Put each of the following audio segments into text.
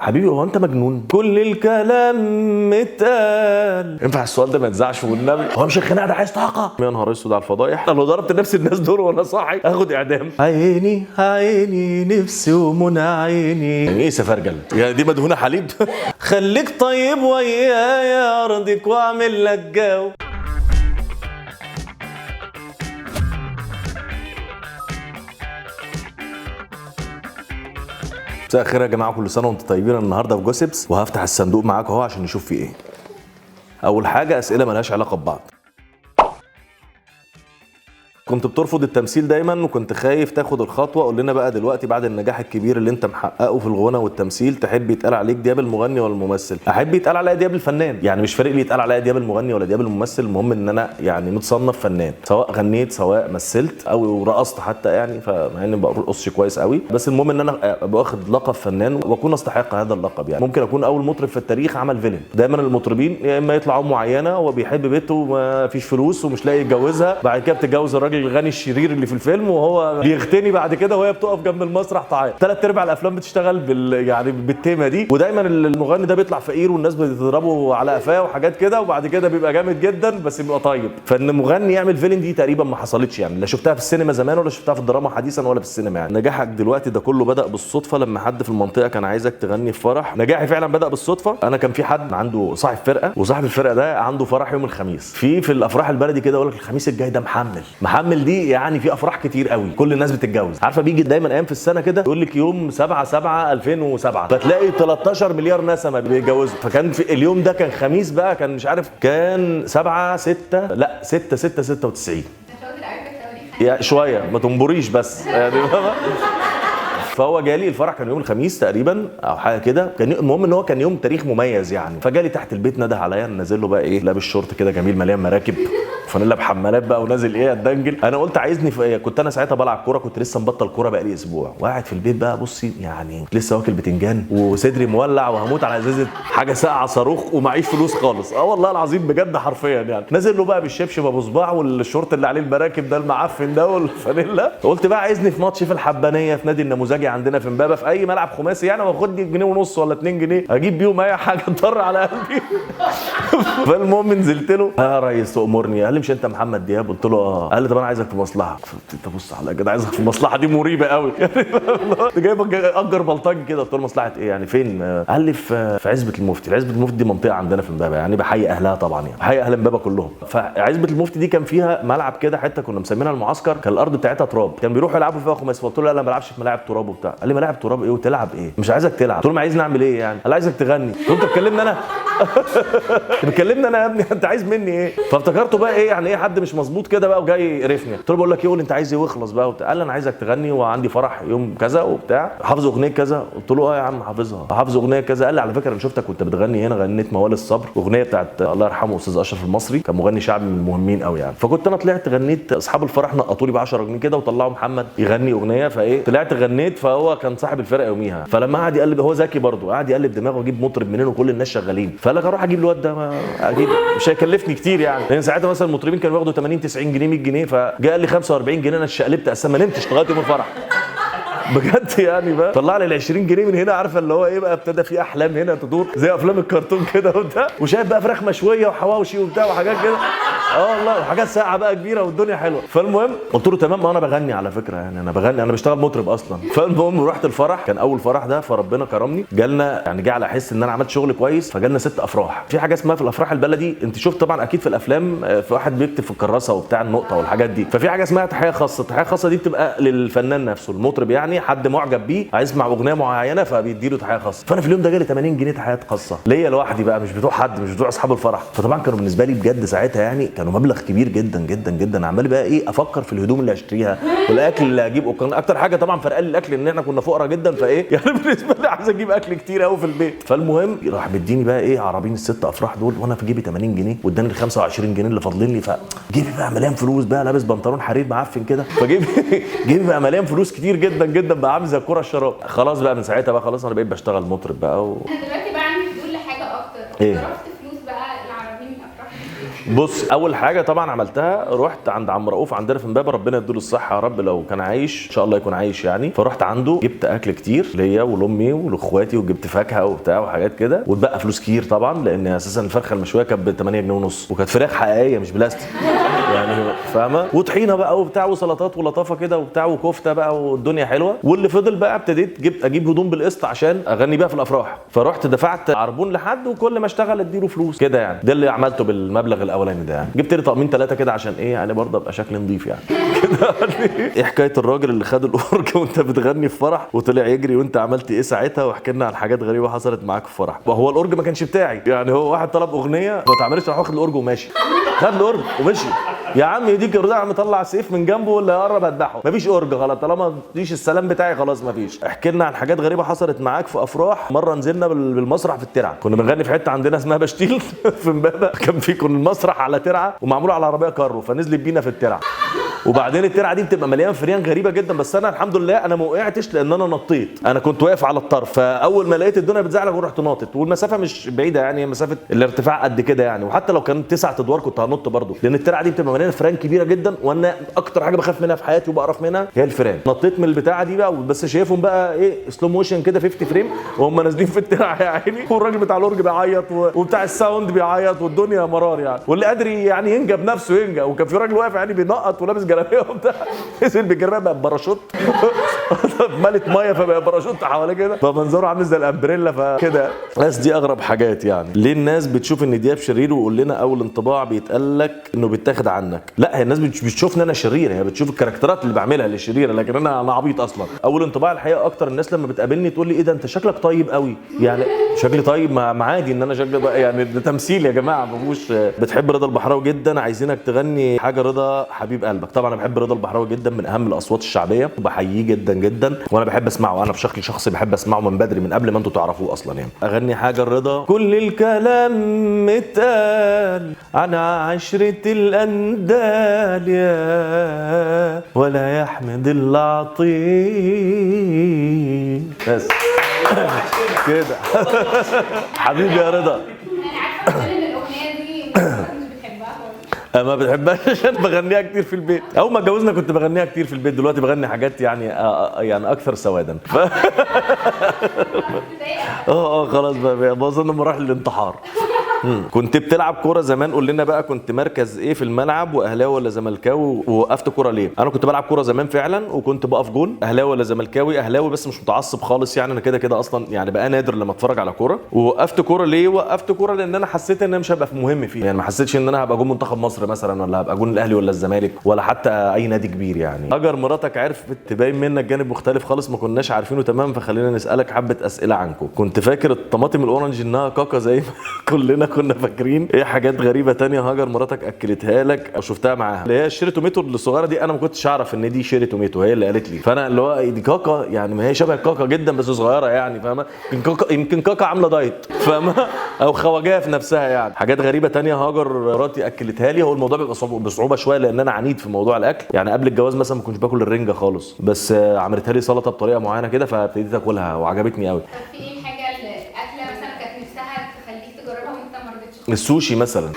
حبيبي هو انت مجنون؟ كل الكلام متقال. ينفع السؤال ده ما يتذاعش والنبي؟ هو مش الخناقه ده عايز طاقه؟ يا نهار اسود على الفضايح، انا لو ضربت نفس الناس دول وانا صاحي اخد اعدام. عيني عيني نفسي ومنى عيني. يعني ايه سفرجل؟ يعني دي مدهونه حليب؟ خليك طيب ويايا ارضك واعمل لك جو. مساء الخير يا جماعه، كل سنه وانتم طيبين. النهارده في جوسبس وهفتح الصندوق معاكم اهو عشان نشوف فيه ايه. اول حاجه اسئله مالهاش علاقه ببعض. كنت بترفض التمثيل دايما وكنت خايف تاخد الخطوه، قول لنا بقى دلوقتي بعد النجاح الكبير اللي انت محققه في الغنى والتمثيل تحب يتقال عليك دياب المغني ولا الممثل؟ احب يتقال عليا دياب الفنان، يعني مش فارق لي يتقال عليا دياب المغني ولا دياب الممثل، المهم ان انا يعني متصنف فنان، سواء غنيت سواء مثلت او رقصت حتى، يعني فمع اني برقصش كويس قوي، بس المهم ان انا ابقى واخد لقب فنان واكون استحق هذا اللقب. يعني ممكن اكون اول مطرب في التاريخ عمل فيلن. دايما المطربين يا اما يطلعوا معينه هو بيحب بنته وما فيش فلوس ومش لاقي يتجوزها، بعد كده بتتجوز الراجل الغني الشرير اللي في الفيلم وهو بيغتني بعد كده وهي بتقف جنب المسرح تعيط. ثلاث ارباع الافلام بتشتغل يعني بالتيمه دي، ودايما المغني ده بيطلع فقير والناس بتضربه على قفاه وحاجات كده، وبعد كده بيبقى جامد جدا بس بيبقى طيب. فان مغني يعمل فيلن دي تقريبا ما حصلتش، يعني لا شفتها في السينما زمان ولا شفتها في الدراما حديثا ولا في السينما. يعني نجاحك دلوقتي ده كله بدأ بالصدفه لما حد في المنطقه كان عايزك تغني في فرح. نجاحي فعلا بدأ بالصدفه. انا كان في حد عنده صاحب فرقه، وصاحب الفرقه ده عنده فرح يوم الخميس. في الافراح البلدي كده يقول لك الخميس الجاي ده محمل دي، يعني في افراح كتير قوي كل الناس بتتجوز. عارفه بيجي دايما ايام في السنه كده يقول لك يوم 7/7/2007 فتلاقي 13 مليار نسمه بيتجوزوا. فكان في اليوم ده كان خميس بقى، كان مش عارف كان 6/6/96 يا شويه ما تنبريش بس يعني. فهو جالي الفرح كان يوم الخميس تقريبا او حاجه كده، كان المهم ان هو كان يوم تاريخ مميز يعني. فجالي تحت البيت نده عليا، نازل له بقى ايه لابس شورت كده جميل مليان مراكب فانيلا بحمالات بقى ونازل ايه اتدنجل. انا قلت عايزني في إيه؟ كنت انا ساعتها بلعب كوره، كنت لسه مبطل كوره بقى لي اسبوع وقاعد في البيت بقى. بصي يعني لسه واكل بتنجان وصدري مولع وهموت على ازازه حاجه ساقعه صاروخ ومعيش فلوس خالص. والله العظيم بجد حرفيا يعني. نازل له بقى بالشبشب ابو صباع والشورت اللي عليه المراكب ده المعفن ده والفانيلا. قلت بقى عايزني في ماتش في الحبانيه في نادي النموذجي عندنا في امبابه في اي ملعب خماسي يعني، واخد لي جنيه ونص ولا 2 جنيه اجيب بيهم اي حاجه تضر على قلبي. فالمهم نزلت له، يا ريس تأمرني؟ قال لي مش انت محمد دياب؟ قلت له اه. قال لي طب انا عايزك في مصلحه. انت بص على كده عايزك في المصلحه دي مريبه قوي يعني. جايبك اجر بلطجي كده. قلت له مصلحه ايه يعني فين؟ قال لي في عزبه المفتي. عزبه المفتي دي منطقه عندنا في امبابه، يعني بحيي اهلها طبعا، يعني بحيي اهل امبابه كلهم. فعزبه المفتي دي كان فيها ملعب كده حته كنا مسمينها المعسكر، كان الارض بتاعتها تراب، كان بيروحوا يلعبوا فيها خماسي. قلت له لا انا ما بلعبش في ملاعب تراب وبتاع. قال لي ملاعب تراب ايه وتلعب ايه؟ مش عايزك تلعب. قلت له ما عايزني اعمل ايه يعني؟ قال عايزك تغني. قلت له انت بتكلمني انا؟ بتكلمني انا يا ابني؟ انت عايز مني ايه؟ فافتكرته بقى ايه يعني ايه حد مش مظبوط كده بقى وجاي يقرفني. قلت له بقول لك ايه، قول انت عايز ايه واخلص بقى وبتاع. قال لي انا عايزك تغني وعندي فرح يوم كذا وبتاع، حافظ اغنيه كذا. قلت له اه يا عم حافظها، حافظ اغنيه كذا. قال لي على فكره انا شفتك كنت بتغني هنا، غنيت موال الصبر، اغنيه بتاعت الله يرحمه استاذ اشرف المصري، كان مغني شعبي من المهمين قوي يعني. فكنت انا طلعت غنيت، اصحاب الفرح نقطوا لي ب 10 جنيه كده وطلعوا محمد يغني اغنيه. فايه طلعت غنيت، فهو كان صاحب الفرقه يوميها. فلما قعد يقلب، هو ذكي برضه، قعد يقلب دماغه اجيب مطرب منين وكل الناس شغالين. فقال لك اروح اجيب الواد ده، اجيب مش هيكلفني كتير يعني، لان ساعتها مثلا المطربين كانوا بياخدوا 80 90 جنيه 100 جنيه، فجاء قال لي 45 جنيه. انا اتشقلبت اساسا ما نمتش لغايه يوم الفرح بجد يعني. بقى طلع لي ال 20 جنيه من هنا، عارفه اللي هو ايه بقى، ابتدى في احلام هنا تدور زي افلام الكرتون كده وبتاع، وشايف بقى فراخ مشويه وحواوشي وبتاع وحاجات كده. والله وحاجات ساعه بقى كبيره والدنيا حلوه. فالمهم قلت له تمام، ما انا بغني على فكره يعني، انا بغني، انا بشتغل مطرب اصلا. فالمهم رحت الفرح، كان اول فرح ده، فربنا كرمني، جالنا يعني جه على احس ان انا عملت شغل كويس، فجالنا 6 افراح. في حاجه اسمها في الافراح البلدي، انت شفت طبعا اكيد في الافلام، في واحد بيكتب في الكراسه وبتاع النقطه والحاجات دي. ففي حاجه اسمها تحيه خاصه. التحيه الخاصه دي بتبقى للفنان نفسه، المطرب يعني، حد معجب بيه عايز يسمع اغنيه معينه فبيدي له تحيه خاصه. فانا في اليوم ده جالي 80 جنيه تحيات خاصه ليا لوحدي بقى، مش بتوع حد، مش بتوع اصحاب الفرح. فطبعا كانوا بالنسبه لي بجد ساعتها يعني كانوا مبلغ كبير جدا جدا جدا. عمال بقى ايه افكر في الهدوم اللي هشتريها والاكل اللي هجيبه. كان اكتر حاجه طبعا فرق لي الاكل، ان احنا كنا فقراء جدا، فايه يعني بالنسبه لي عايز اجيب اكل كتير قوي في البيت. فالمهم راح مديني بقى ايه عربين ال6 افراح دول، وانا في جيبي 80 جنيه واداني ال 25 جنيه اللي فاضلين لي. فجيبي بقى مليان فلوس بقى، لابس بنطلون حرير معفن كده، جيبي بقى مليان فلوس كتير جدا جدا بقى، عامل زي الكوره الشراب. خلاص بقى من ساعتها بقى خلاص انا بقيت بشتغل مطرب بقى انا دلوقتي بقى عندي فضول لحاجه اكتر. ايه؟ صرفت فلوس بقى العربين الافراح بص اول حاجه طبعا عملتها، رحت عند عم رؤوف عندنا في امبابه، ربنا يديله الصحه يا رب لو كان عايش، ان شاء الله يكون عايش يعني. فرحت عنده جبت اكل كتير ليا ولامي ولاخواتي، وجبت فاكهه وبتاع وحاجات كده، واتبقى فلوس كتير طبعا، لان اساسا الفرخه المشويه كانت ب 8 جنيه ونص، وكانت فراخ حقيقيه مش بلاستيك يعني فاهمه، وطحينه بقى وبتاع وسلطات ولطافه كده وبتاع وكفته بقى، والدنيا حلوه. واللي فضل بقى ابتديت اجيب هدوم بالقسط عشان اغني بيها في الافراح. فرحت دفعت عربون لحد، وكل ما اشتغل اديله فلوس كده يعني. ده اللي عملته بالمبلغ الاولاني ده يعني. جبت لي طقمين 3 كده عشان ايه يعني برضه ابقى شكلي نظيف يعني كده. ايه حكايه الراجل اللي خد الاورج وانت بتغني في فرح وطلع يجري، وانت عملت ايه ساعتها؟ واحكي لنا عن حاجات غريبه حصلت معاك في فرح. وهو الاورج ما كانش بتاعي يعني، هو واحد طلب اغنيه ما تعملش، راح واخد الاورج وماشي. خد الاورج ومشي. يا عم يديك الرضا، عم طلع سيف من جنبه ولا يقرب اذبحه، مفيش اورج خلاص، طالما مفيش السلام بتاعي خلاص مفيش. احكي لنا عن حاجات غريبه حصلت معاك في افراح. مره نزلنا بالمسرح في الترعه، كنا بنغني في حته عندنا اسمها بشتيل في امبابه، كان في المسرح على ترعه ومعمول على عربيه كارو، فنزلت بينا في الترعه. وبعدين الترعه دي بتبقى مليانه فريان غريبه جدا، بس انا الحمد لله انا ما وقعتش لان انا نطيت، انا كنت واقف على الطرف، فاول ما لقيت الدنيا بتزعلق ورحت ناطط، والمسافه مش بعيده يعني، مسافه الارتفاع قد كده يعني، وحتى لو كان 9 ادوار كنت هنط برضه، لان الترعه دي بتبقى مليانه فريان كبيره جدا، وانا اكتر حاجه بخاف منها في حياتي وبقرف منها هي الفريان. نطيت من البتاعه دي بقى، بس شايفهم بقى ايه سلو موشن كده 50 فريم وهم نازلين في الترعه يا عيني، والراجل بتاع الاورج بيعيط وبتاع الساوند بيعيط، والدنيا مرار يعني، واللي قادر يعني ينجى بنفسه ينجى. وكان في راجل واقف يعني بينقط ولابس جلابيه وبتاع، نزل بالجلابيه بقى باراشوت ملت ميه فبقى باراشوت حواليه كده، فمنظره عامل زي الامبريلا فكده. بس دي اغرب حاجات يعني. ليه الناس بتشوف ان دياب شرير؟ وقول لنا اول انطباع بيتقال لك انه بيتاخد عنك. لا هي الناس مش بتشوفني انا شرير، هي بتشوف الكاركترات اللي بعملها اللي شريره، لكن انا عبيط اصلا. اول انطباع الحقيقه اكتر الناس لما بتقابلني تقول لي ايه ده انت شكلك طيب قوي يعني. شكلي طيب؟ ما عادي ان انا شكلي يعني ده تمثيل يا جماعه، ما فيهوش. بتحب رضا البحراوي جدا، عايزينك تغني حاجه رضا حبيب قلبك. طبعا انا بحب رضا البحراوي جدا، من اهم الاصوات الشعبيه، وبحييه جدا جدا، وانا بحب اسمعه، انا بشكل شخصي بحب اسمعه من بدري، من قبل ما انتوا تعرفوه اصلا يعني. اغني حاجه الرضا. كل الكلام متقال عن عشره الاندال يا ولا يحمد العطيه. بس كده حبيبي يا رضا. انا عارفه ان الاغنيه دي مش بتحبها خالص. ما بتحبهاش عشان بغنيها كتير في البيت. اول ما اتجوزنا كنت بغنيها كتير في البيت، دلوقتي بغني حاجات يعني يعني اكثر سوادا. خلاص بقى وصلنا مراحل الانتحار. كنت بتلعب كوره زمان؟ قول لنا بقى كنت مركز ايه في الملعب، واهلاوي ولا زملكاوي؟ ووقفت كوره ليه؟ انا كنت بلعب كوره زمان فعلا، وكنت بقف جون. اهلاوي ولا زملكاوي؟ اهلاوي بس مش متعصب خالص يعني، انا كده كده اصلا يعني بقى نادر لما اتفرج على كوره. ووقفت كوره ليه؟ وقفت كوره لان انا حسيت ان انا مش هبقى مهم فيه يعني، ما حسيتش ان انا هبقى جون منتخب مصر مثلا، ولا هبقى جون الاهلي ولا الزمالك، ولا حتى اي نادي كبير يعني. هاجر مراتك عرفت تبين منك جانب مختلف خالص ما كناش عارفينه تمام، فخلينا نسالك حبه اسئله عنكم. كنت فاكر الطماطم الاورنج انها كاكا زي ما كلنا كنا فاكرين؟ ايه حاجات غريبه تانية هاجر مراتك اكلتها لك او شفتها معاها؟ اللي هي الشيري توميتو الصغيره دي، انا ما كنتش اعرف ان دي شيري توميتو، هي اللي قالت لي، فانا اللي هو دي كاكا يعني، ما هي شبه الكاكا جدا بس صغيره يعني فاهمه، يمكن كاكا عامله دايت فاهمه، او خواجايه في نفسها يعني. حاجات غريبه تانية هاجر مراتي اكلتها لي. هو الموضوع بيبقى بصعوبه شويه لان انا عنيد في موضوع الاكل يعني. قبل الجواز مثلا ما كنتش باكل الرنجه خالص، بس عملتها لي سلطه بطريقه معينه كده فابتديت اكلها وعجبتني قوي. طب في ايه الحاجه الاكله مثلا كانت نفسها تخليك تجربها وانت ما رضيتش؟ السوشي مثلا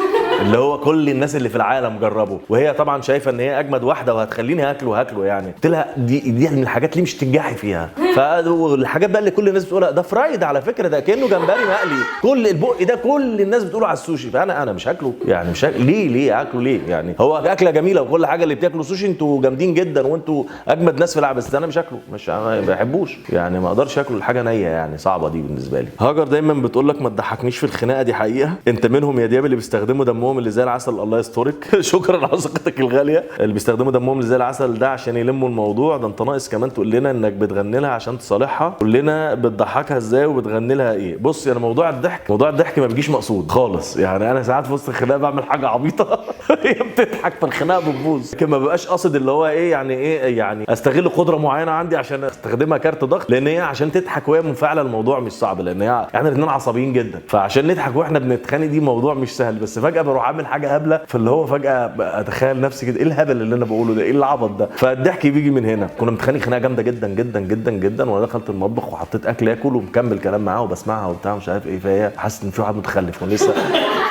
اللي هو كل الناس اللي في العالم جربه، وهي طبعا شايفه ان هي اجمد واحده وهتخليني هاكله يعني. قلت لها دي من الحاجات اللي مش تنجحي فيها. فالحاجات بقى اللي كل الناس بتقولها ده فرايد على فكره، ده كانه جمبري مقلي، كل البق ده كل الناس بتقوله على السوشي، فانا مش هاكله يعني، مش هاكله. ليه اكله ليه يعني؟ هو اكله جميله وكل حاجه، اللي بتاكلوا سوشي انتوا جامدين جدا وانتوا اجمد ناس في العالم، بس انا مش هاكله، مش ما بحبوش يعني، ما اقدرش اكل الحاجه نيه يعني، صعبه دي بالنسبه لي. هاجر دايما بتقول لك ما تضحكنيش في الخناقه، دي حقيقه. انت منهم يا دياب اللي بيستخدموا دمهم اللي زي العسل، الله يسترك. شكرا على ثقتك الغاليه. اللي بيستخدموا دمهم اللي زي العسل ده عشان يلموا الموضوع ده، انت ناقص كمان تقول لنا انك بتغني لها عشان تصالحها. قول لنا بتضحكها ازاي وبتغني لها ايه؟ بص انا موضوع الضحك ما بيجيش مقصود خالص يعني، انا ساعات في وسط الخناقه بعمل حاجه عبيطه هي بتضحك فالخناقه بتبوظ، لكن ما ببقاش قاصد اللي هو ايه يعني استغل قدره معينه عندي عشان استخدمها كارت ضغط، لان هي عشان تضحك وهي منفعله الموضوع مش صعب، لان هي احنا الاثنين عصبيين جدا، فعشان نضحك واحنا بنتخانق دي موضوع مش سهل. بس فجاه بروح اعمل حاجه هبله، فاللي هو فجاه اتخيل نفسي كده ايه الهبل اللي انا بقوله ده، ايه العبط ده، فالضحك بيجي من هنا. كنا متخانق خناقه جامده جدا جدا جدا جدا، وانا دخلت المطبخ وحطيت اكل اكل ومكمل كلام معاها وبسمعها وبتاع مش عارف ايه، فهي حاسس ان في واحد متخلف ولسه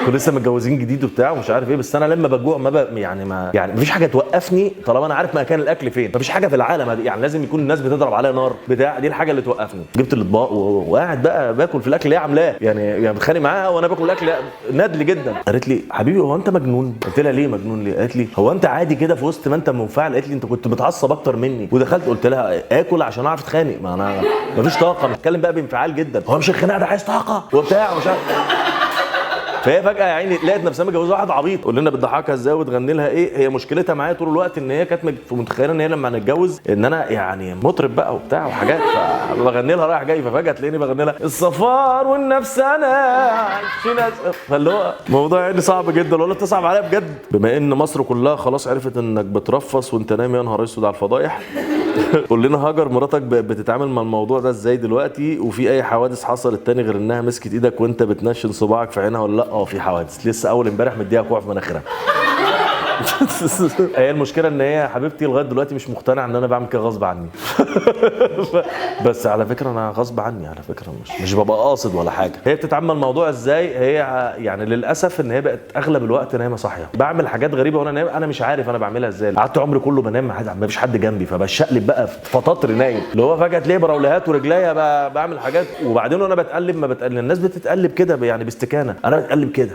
كنا لسه متجوزين جديد وبتاع ومش عارف ايه، بس انا لما بجوع ما يعني مفيش حاجه توقفني طالما انا عارف مكان الاكل فين. مفيش حاجه في العالم دي يعني لازم يكون الناس بتضرب عليها نار بتاع، دي الحاجه اللي توقفني. جبت الاطباق وقاعد بقى باكل في الاكل اللي هي عاملاه، يعني بتخانق معاها وانا باكل الاكل ندل جدا. قالت لي حبيبي هو انت مجنون؟ قلت لها ليه مجنون ليه؟ قالت لي هو انت عادي كده في وسط ما انت منفعل؟ قالت لي انت كنت متعصب اكتر مني. ودخلت قلت لها اكل عشان اعرف اتخانق، ما انا مفيش طاقه. بتكلم بقى بانفعال جدا، هو مش الخناقه ده عايز طاقه وبتاع ومش عارف. فهي فجاه يا عيني لقيت نفسها متجوزه واحد عبيط. قول لنا بتضحكها ازاي وتغني لها ايه؟ هي مشكلتها معايا طول الوقت ان هي كانت متخيله ان هي لما هنتجوز ان انا يعني مطرب بقى وبتاع وحاجات، فبغني لها رايح جاي، ففجاه تلاقيني بغني لها الصفار والنفس انا عايشين. فاللي هو موضوع يعني صعب جدا ولا تصعب عليا بجد. بما ان مصر كلها خلاص عرفت انك بترفص وانت نايم يا نهار اسود على الفضايح، قول لنا هاجر مراتك بتتعامل مع الموضوع ده ازاي دلوقتي؟ وفي اي حوادث حصلت تاني غير انها مسكت ايدك وانت بتنشن صباعك في عينها ولا لا؟ في حوادث، لسه اول امبارح مديها كوع في مناخيرها. هي المشكله ان هي حبيبتي لغايه دلوقتي مش مقتنعه ان انا بعمل كده غصب عني. بس على فكره انا غصب عني على فكره، مش ببقى قاصد ولا حاجه. هي بتتعامل الموضوع ازاي؟ هي يعني للاسف ان هي بقت اغلب الوقت نايمه صاحيه، بعمل حاجات غريبه وانا نايم، انا مش عارف انا بعملها ازاي. قعدت عمري كله بنام ما فيش حد جنبي، فبشقلب بقى فطاطري نايم، اللي هو فجاه تلاقي براولهات ورجليا بعمل حاجات. وبعدين وانا بتقلب ما بتقلب، الناس بتتقلب كده يعني باستكانه، انا بتقلب كده.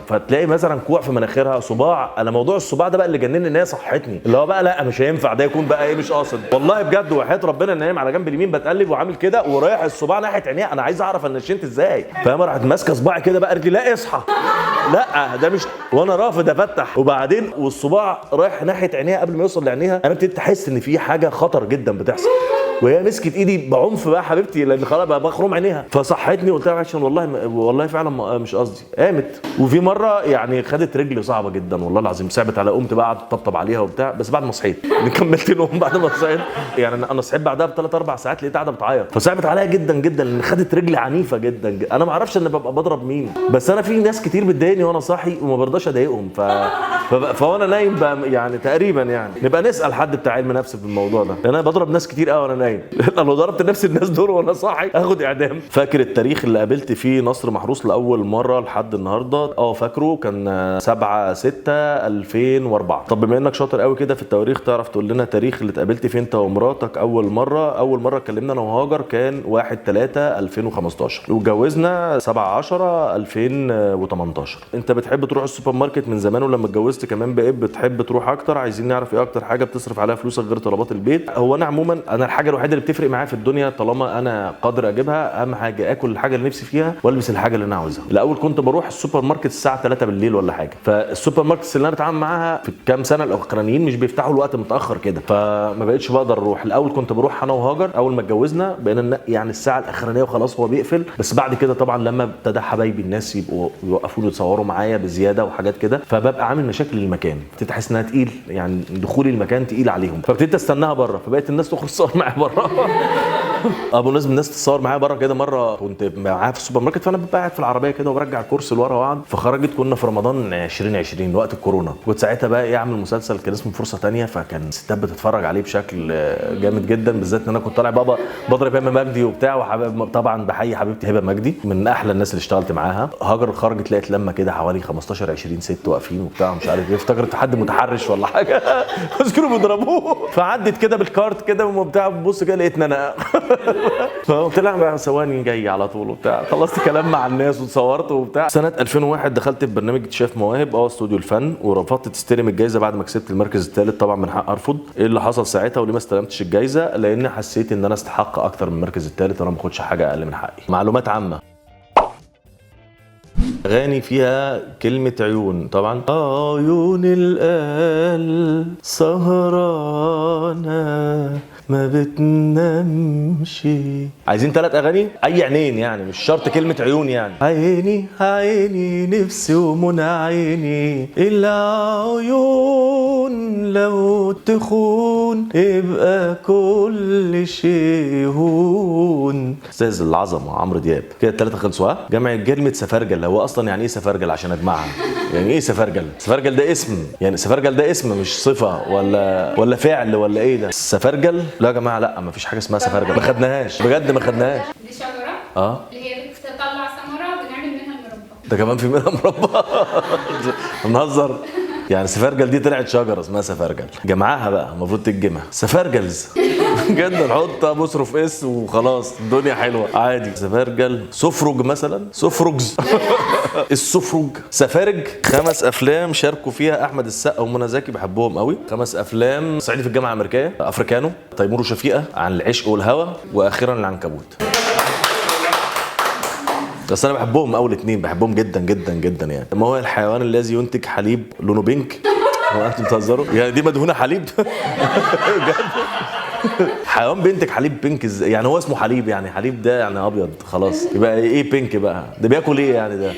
فتلاقي مثلا كوع في مناخيرها، صباع. انا موضوع الصباع ده بقى اللي جنني ان هي صحتني، اللي هو بقى لا مش هينفع ده يكون بقى ايه مش قاصد والله بجد. وحياه ربنا ان نايم على جنب اليمين بتقلب وعامل كده ورايح الصباع ناحيه عينيها، انا عايز اعرف انا نشنت ازاي. فاهمه؟ راحت ماسكه صباعي كده بقى، قالت لي لا اصحى، لا ده مش، وانا رافض افتح. وبعدين والصباع رايح ناحيه عينيها، قبل ما يوصل لعينيها انا ابتديت احس ان في حاجه خطر جدا بتحصل، وهي مسكت ايدي بعنف بقى حبيبتي لان خلاص بقى بخرم عينيها. فصحتني قلت لها عشان والله فعلا مش قصدي. قامت. وفي مره يعني خدت رجلي صعبه جدا والله العظيم، صعبت على، قمت بقى قعدت طبطب عليها وبتاع، بس بعد ما صحيت كملت نوم. بعد ما صحيت يعني انا صحيت بعدها بثلاث اربع ساعات لقيتها قاعده بتعيط، فصعبت عليا جدا جدا لان خدت رجلي عنيفه جدا. انا ما اعرفش ان ببقى بضرب مين، بس انا في ناس كتير بتضايقني وانا صاحي وما برضاش اضايقهم. فانا نايم بقى يعني تقريبا يعني نبقى نسال حد بتاع علم نفس في الموضوع ده، لان انا بضرب ناس كتير قوي وانا نايم. لو ضربت نفس الناس دول وانا صاحي اخد اعدام. فاكر التاريخ اللي قابلت فيه نصر محروس لاول مره لحد النهارده؟ فاكره، كان 7/6/2004. طب بما انك شاطر قوي كده في التواريخ، تعرف تقول لنا التاريخ اللي اتقابلت فيه انت ومراتك اول مره اتكلمنا انا وهاجر؟ كان 1/3/2015 واتجوزنا 7/10/2018. انت بتحب تروح السوبر ماركت من زمان ولما اتجوزت كمان بقيت بتحب تروح اكتر. عايزين نعرف ايه اكتر حاجه بتصرف عليها فلوسك غير طلبات البيت؟ هو انا عموما انا الحاجه الوحيده اللي بتفرق معايا في الدنيا طالما انا قادر اجيبها، اهم حاجه اكل الحاجه اللي نفسي فيها والبس الحاجه اللي انا عاوزها. الاول كنت بروح السوبر ماركت الساعه 3 بالليل ولا حاجه، فالسوبر ماركت اللي انا بتعامل معاها في الكام سنه الاخرانيين مش بيفتحوا الوقت متاخر كده، فما بقتش بقدر اروح. الاول كنت بروح انا وهاجر، اول ما اتجوزنا بقينا يعني الساعه الاخرانيه وخلاص هو بيقفل. بس بعد كده طبعا لما ابتدى حبايبي الناس يبقوا يوقفوا يتصوروا معايا بزياده وحاجات كده، فببقى عامل مشاكل للمكان، تحس انها تقيل يعني دخولي المكان تقيل عليهم، فابتديت استناها بره، فبقيت الناس تخرج تصور معايا بره. بالنسبه الناس تتصور معايا بره كده. مره كنت معاها في السوبر ماركت، فانا ببقى قاعد في العربيه كده وبرجع الكرسي لورا واقعد، فخرجت كنا في رمضان 2020 وقت الكورونا، كنت ساعتها بقى ايه اعمل مسلسل كان اسمه فرصه تانية، فكان الستات بتتفرج عليه بشكل جامد جدا، بالذات ان انا كنت طالع بابا بضرب هبه مجدي وبتاع، طبعا بحيي حبيبتي هبه مجدي من احلى الناس اللي اشتغلت معاها. هاجر خرجت لقيت لما كده حوالي 15 20 ست واقفين وبتاع مش عارف ايه، افتكرت حد متحرش ولا حاجه بس كانوا بيضربوه، فعدت كده بالكارت كده وبتاع، ببص كده لقيتني انا فقلت لها بقى ثواني جاي على طول وبتاع، خلصت كلام مع الناس وتصورت وبتاع. سنه 2001 دخلت في برنامج اكتشاف مواهب استوديو الفن، ورفضت تستلم الجائزه بعد ما كسبت المركز الثالث. طبعا من حق ارفض. ايه اللي حصل ساعتها وليه ما استلمتش الجائزه؟ لان حسيت ان انا استحق اكتر من المركز الثالث وانا ما باخدش حاجه اقل من حقي. معلومات عامه، أغاني فيها كلمة عيون طبعا. عيون القلب سهرانة ما بتنامش. عايزين 3 أغاني أي عينين يعني، مش شرط كلمة عيون يعني. عيني عيني نفسي ومنى عيني، العيون لو تخون يبقى كل شيء هون. استاذ العظمة عمرو دياب. كده 3 خلصوا. جمع كلمة سفرجل، هو أصلا يعني إيه سفرجل عشان أجمعها؟ يعني إيه سفرجل؟ سفرجل ده اسم، يعني سفرجل ده اسم مش صفة ولا فعل ولا إيه ده؟ سفرجل؟ لا يا جماعة لا، مفيش حاجة اسمها سفرجل، ما خدناهاش بجد ما خدناهاش. دي شجرة اللي هي بتطلع ثمرة وبنعمل منها المربى. ده كمان في منها مربى. بنهزر. يعني سفرجل دي طلعت شجره اسمها سفرجل، جمعها بقى المفروض تتجمع سفرجلز. بجد نحط مصرف اس وخلاص الدنيا حلوه عادي. سفرجل. سفرج مثلا، سفرجز. السفرج. سفارج. 5 افلام شاركوا فيها احمد السقا ومنى زكي، بحبهم قوي. 5 افلام: صعيدي في الجامعه الامريكيه، افريكانو، تيمور وشفيقه، عن العشق والهوى، واخيرا العنكبوت. بس انا بحبهم اول 2، بحبهم جدا جدا جدا يعني. ما هو الحيوان الذي ينتج حليب لونه بينك؟ هو انتوا بتهزروا؟ يعني دي مدهونه حليب؟ بجد؟ حيوان بينتج حليب بينك ازاي؟ يعني هو اسمه حليب، يعني حليب ده يعني ابيض خلاص، يبقى ايه بينك بقى؟ ده بياكل ايه يعني ده؟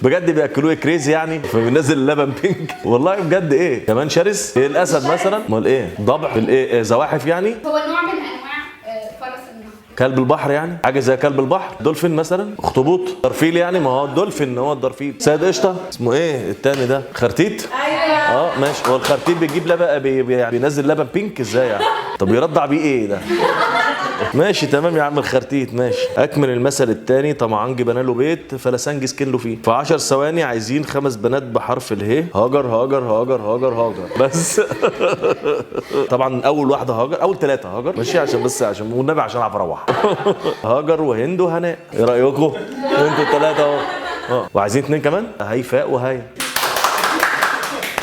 بجد بياكلوه كريزي يعني، فبينزل اللبن بينك. والله بجد ايه كمان شرس؟ ايه الاسد مثلا؟ امال ايه؟ ضبع؟ الايه زواحف يعني؟ هو نوع من انواع فرس النهر. كلب البحر يعني، حاجه زي كلب البحر. دولفين مثلا، اخطبوط، درفيل يعني. ما هو الدولفين هو الدرفيل. سيد قشطه. اسمه ايه التاني ده؟ خرتيت. ايوه ماشي. هو الخرتيت بيجيب لبن بينزل لبن بينك ازاي يعني؟ طب يرضع بيه ايه ده؟ ماشي تمام يا عم الخرتيت ماشي. اكمل المثل الثاني: طمعان بنى له بيت فلسنج سكن له فيه. في 10 ثواني عايزين 5 بنات بحرف اله. هاجر هاجر هاجر هاجر هاجر بس. طبعا اول واحده هاجر، اول 3 هاجر ماشي، عشان بس عشان والنبي عشان اعرف اروح. هاجر وهند وهناء. ايه رايكم؟ انتوا 3 اهو. وعايزين 2 كمان: هيفاء وهاي.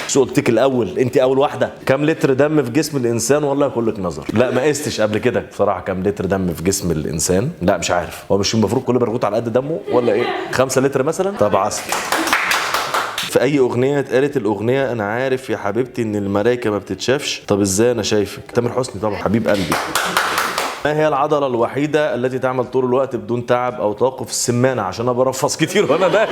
شو قلت لك الاول؟ انت اول واحده. كم لتر دم في جسم الانسان؟ والله كلك نظر. لا ما قستش قبل كده بصراحه كم لتر دم في جسم الانسان، لا مش عارف. هو مش المفروض كل برغوت على قد دمه ولا ايه؟ 5 لتر مثلا. طب عسل. في اي اغنيه اتقالت الاغنيه انا عارف يا حبيبتي ان الملائكه ما بتتشافش؟ طب ازاي انا شايفك؟ تامر حسني طبعا، حبيب قلبي. ما هي العضلة الوحيدة التي تعمل طول الوقت بدون تعب أو توقف؟ السمانة، عشان أنا برفص كتير وأنا نايم.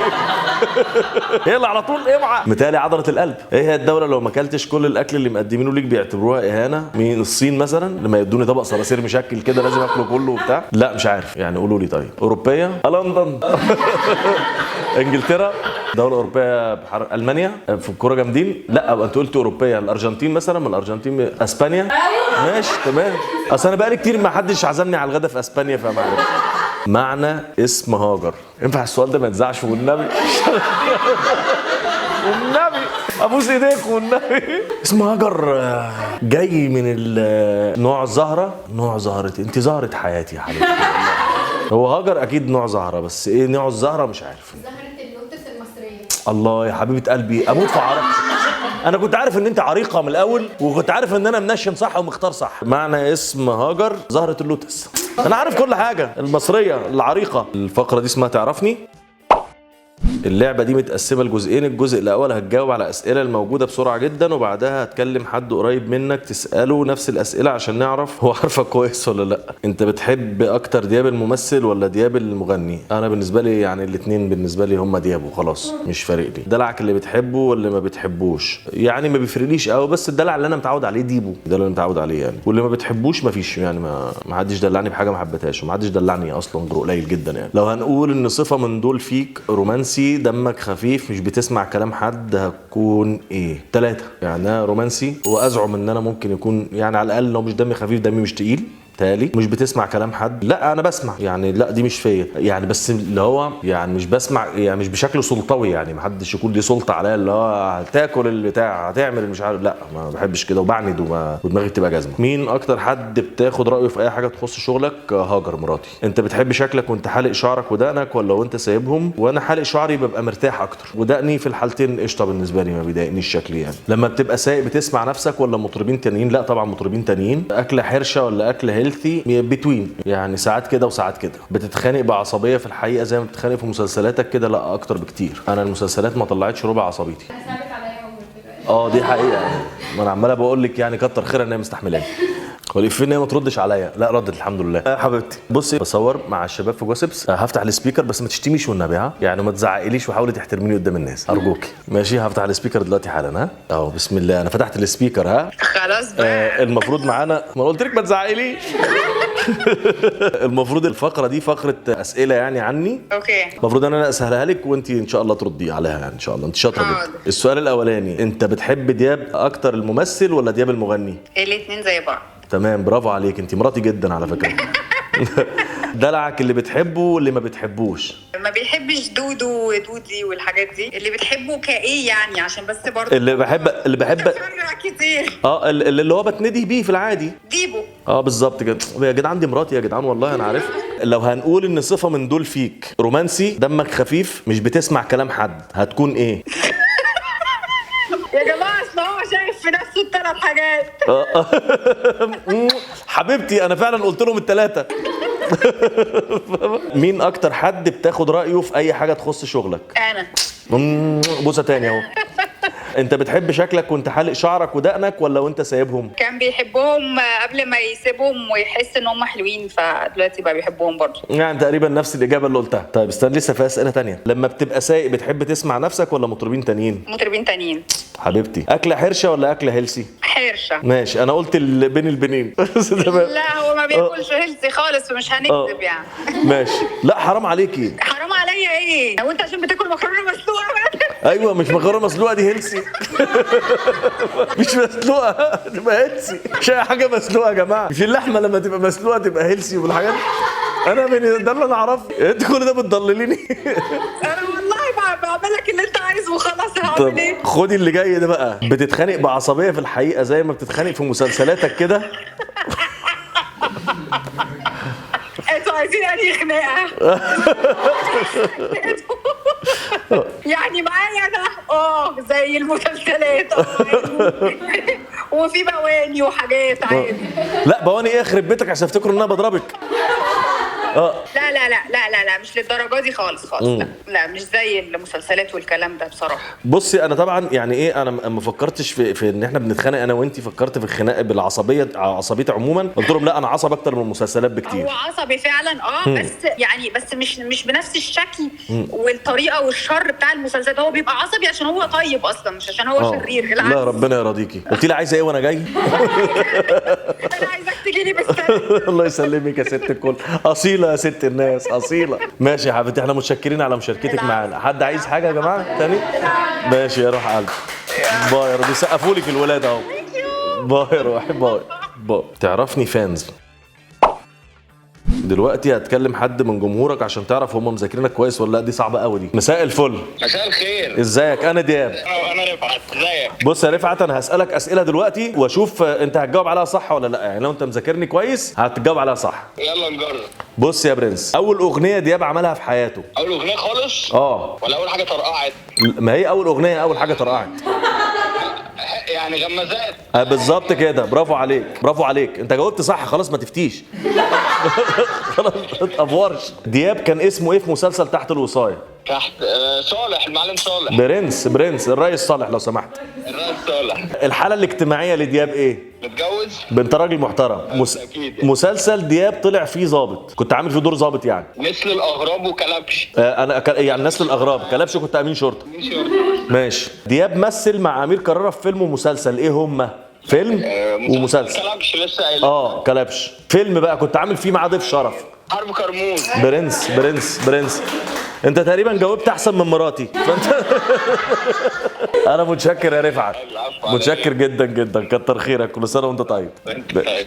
هي اللي على طول اوعى. متهيألي عضلة القلب. إيه هي الدولة لو ما أكلتش كل الأكل اللي مقدمينه ليك بيعتبروها إهانة؟ مين؟ الصين مثلا، لما يدوني طبق صراصير مشكل كده لازم آكله كله وبتاع؟ لا مش عارف يعني، قولوا لي. طيب أوروبية؟ لندن. انجلترا. دولة أوروبية ألمانيا. في الكورة جامدين؟ لا أنت قلت أوروبية. الأرجنتين مثلا، من الأرجنتين. أسبانيا. ماشي تمام. أصل أنا بقالي كتير ما حدش عزمني على الغدا في أسبانيا فما عرفت. معنى اسم هاجر. ينفع السؤال ده ما يتذاعش والنبي؟ والنبي ابوس ايديك والنبي. اسم هاجر جاي من نوع زهره. نوع زهره؟ انت زهره حياتي يا حبيبتي. هو هاجر اكيد نوع زهره، بس ايه نوع الزهره مش عارف. زهرة اللوتس المصرية. الله يا حبيبه قلبي، اموت في عرقك. انا كنت عارف ان انت عريقه من الاول، وكنت عارف ان انا منشن صح ومختار صح. معنى اسم هاجر زهره اللوتس. انا عارف كل حاجه المصريه العريقه. الفقره دي اسمها تعرفني. اللعبة دي متقسمة لجزئين. الجزء الأول هتجاوب على أسئلة الموجودة بسرعة جدا، وبعدها هتكلم حد قريب منك تسأله نفس الأسئلة عشان نعرف هو عارفك كويس ولا لأ. أنت بتحب أكتر دياب الممثل ولا دياب المغني؟ أنا بالنسبة لي يعني الاتنين بالنسبة لي هما دياب وخلاص، مش فارق لي. دلعك اللي بتحبه ولا ما بتحبوش؟ يعني ما بيفرقليش قوي، بس الدلع اللي أنا متعود عليه ديبو، ده اللي أنا متعود عليه يعني. واللي ما بتحبوش ما فيش يعني، ما حدش دلعني بحاجة ما حبتهاش، وما حدش دلعني أصلا غير قليل جدا يعني. لو هنقول إن صفة من دول فيك: رومانسي، دمك خفيف، مش بتسمع كلام حد، هتكون ايه؟ 3 يعني. انا رومانسي، وازعم ان انا ممكن يكون يعني على الاقل لو مش دمي خفيف دمي مش تقيل. تالي مش بتسمع كلام حد، لا انا بسمع يعني، لا دي مش فيا يعني، بس اللي هو يعني مش بسمع يعني مش بشكل سلطوي يعني، ما حدش يكون لي سلطه عليا اللي هو هتاكل البتاع هتعمل مش عارف، لا ما بحبش كده وبعند ودماغي تبقى جزمه. مين اكتر حد بتاخد رايه في اي حاجه تخص شغلك؟ هاجر مراتي. انت بتحب شكلك وانت حالق شعرك ودقنك ولا وانت سايبهم؟ وانا حالق شعري ببقى مرتاح اكتر، ودقني في الحالتين قشطه بالنسبه لي، ما بيضايقنيش شكلي يعني. لما بتبقى سايق بتسمع نفسك ولا مطربين تانيين؟ لا طبعا مطربين تانيين. اكله حرشه ولا اكله هيلثي؟ بتوين يعني، ساعات كده وساعات كده. بتتخانق بعصبيه في الحقيقه زي ما بتتخانق في مسلسلاتك كده؟ لا اكتر بكتير. انا المسلسلات ما طلعتش ربع عصبيتي. انا ثابت عليا عمر دي حقيقه يعني. ما انا عماله بقول لك يعني كتر خيرها ان هي مستحملاني. والإفيه ان هي ما تردش عليا، لا ردت الحمد لله. يا حبيبتي بصي، بصور مع الشباب في جوسبس، هفتح السبيكر بس ما تشتميش والنبي، ها يعني ما تزعقليش وحاولي تحترميني قدام الناس ارجوكي ماشي. هفتح السبيكر دلوقتي حالا، ها اهو بسم الله انا فتحت السبيكر، ها خلاص بقى. المفروض معانا، ما قلت لك ما تزعقليش. المفروض الفقره دي فقره اسئله يعني عني. اوكي. المفروض ان انا اسهلها لك وانت ان شاء الله تردي عليها يعني، ان شاء الله انت شاطره جدا. السؤال الاولاني: انت بتحب دياب اكتر الممثل ولا دياب المغني؟ الاتنين زي بعض. تمام برافو عليك، انت مراتي جدا على فكره. دلعك اللي بتحبه واللي ما بتحبوش؟ ما ما بيحبش دودو ودودي والحاجات دي. اللي بتحبه كايه يعني؟ عشان بس برضه اللي بحب بتفرع كتير. اللي هو بتندي بيه في العادي. ديبو. بالظبط كده. يا جدعان دي مراتي يا جدعان، والله انا عارف. لو هنقول ان صفه من دول فيك رومانسي، دمك خفيف، مش بتسمع كلام حد، هتكون ايه؟ يا جماعه اصل هو شايف في نفسه الثلاث حاجات. حبيبتي انا فعلا قلت لهم الثلاثه. مين اكتر حد بتاخد رايه في اي حاجه تخص شغلك؟ انا. بوسه تاني اهو. انت بتحب شكلك وانت حالق شعرك ودقنك ولا وانت سايبهم؟ كان بيحبهم قبل ما يسيبهم ويحس ان هم حلوين، فدلوقتي بقى بيحبهم برضه. يعني تقريبا نفس الاجابه اللي قلتها. طيب استنى، لسه في اسئله تانية. لما بتبقى سايق بتحب تسمع نفسك ولا مطربين تانيين؟ مطربين تانيين. حبيبتي اكله حرشه ولا اكله هيلسي؟ حرشه. ماشي، انا قلت بين البنين. لا هو ما بياكلش هيلثي خالص، فمش هنكذب يعني. ماشي. لا حرام عليكي. حرام عليا ايه؟ لو انت عشان بتاكل مكرونه مسلوقه بقى. ايوه مش مكرونه مسلوقه، دي هيلسي. مش مسلوقه تبقى هيلسي. مش اي حاجه مسلوقه يا جماعه. مش اللحمه لما تبقى مسلوقه تبقى هيلسي والحاجات دي. انا ده اللي انا اعرفه. انت كل ده بتضلليني. انا والله بعمل لك اللي انت عايزه وخلاص. طب هعمل ايه؟ خدي اللي جاي ده بقى. بتتخانق بعصبيه في الحقيقه زي ما بتتخانق في مسلسلاتك كده؟ انتوا عايزين انهي خناقه؟ يعني معايا انا زي المسلسلات وفي بواني وحاجات عادي. لا بواني ايه؟ يخرب بيتك عشان افتكروا ان انا بضربك. لا لا لا لا لا لا، مش للدرجه دي خالص خالص. لا مش زي المسلسلات والكلام ده بصراحه. بصي انا طبعا يعني ايه، انا ما فكرتش في ان احنا بنتخانق انا وانتي. فكرت في الخناق بالعصبيه، عصبيتي عموما. قلت لهم لا انا عصب اكتر من المسلسلات بكتير. هو عصبي فعلا بس يعني مش بنفس الشكل والطريقه والشر بتاع المسلسلات. هو بيبقى عصبي عشان هو طيب اصلا، مش عشان هو شرير. العكس. لا ربنا يرضيكي. قلت لي عايزه ايه وانا جاي؟ انا عايزك تجيلي بالسلامه. الله يسلمك يا ست الكل. اصيله يا ست الناس، اصيله. ماشي يا حبيبتي، احنا متشكرين على مشاركتك معانا. حد عايز حاجه يا جماعه تاني؟ ماشي يا روح قلبي. باي يا رب. بيسقفوا لك الولاد اهو. باي يا روحي. باي. تعرفني فانز. دلوقتي هتكلم حد من جمهورك عشان تعرف هم مذاكرينك كويس ولا لا. دي صعبه قوي دي. مساء الفل. مساء الخير. ازيك؟ انا دياب. انا رفعت. ازيك؟ بص يا رفعت، انا هسالك اسئله دلوقتي واشوف انت هتجاوب عليها صح ولا لا. يعني لو انت مذاكرني كويس هتجاوب عليها صح. يلا نجرب. بص يا برنس، اول اغنيه دياب عملها في حياته. اول اغنيه خالص؟ ولا اول حاجه طرقعت؟ ما هي اول اغنيه اول حاجه طرقعت. يعني غمازات. بالظبط كده. برافو عليك. انت جاوبت صح. خلاص ما تفتيش. خلاص ما تقفورش. دياب كان اسمه ايه في مسلسل تحت الوصايه؟ تحت صالح، المعلم صالح. برنس الريس صالح لو سمحت. الرئيس صالح. الحاله الاجتماعيه لدياب ايه؟ متجوز. بنت راجل محترم. أكيد. مسلسل دياب طلع فيه ظابط، كنت عامل فيه دور ظابط يعني. مثل الاغراب وكلبش. انا يعني نسل الاغراب. كلبش كنت امين شرطه. ماشي. دياب مثل مع امير كرارة في فيلم ومسلسل. ايه هما؟ فيلم ومسلسل. كلبش لسه قايل. كلبش. فيلم بقى كنت عامل فيه معاه ضيف شرف. حرب كرموز. برنس. انت تقريبا جاوبت احسن من مراتي. فانت انا متشكر يا رفعت. متشكر جدا. كتر خيرك. كل سنه وانت طيب.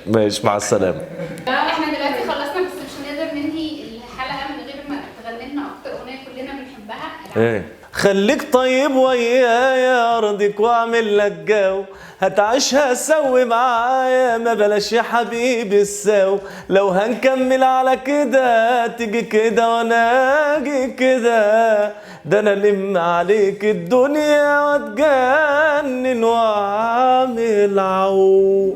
ماشي مع السلامه. احنا دلوقتي خلصنا بس مش هنقدر ننهي الحلقه من غير ما تغني لنا اكتر اغنيه كلنا بنحبها. ايه؟ خليك طيب ويايا ارضك واعمل لك جو، هتعيشها سوي معايا ما بلاش يا حبيبي السو. لو هنكمل على كده تيجي كده وانا اجي كده، ده انا لم عليك الدنيا واتجنن واعمل عو.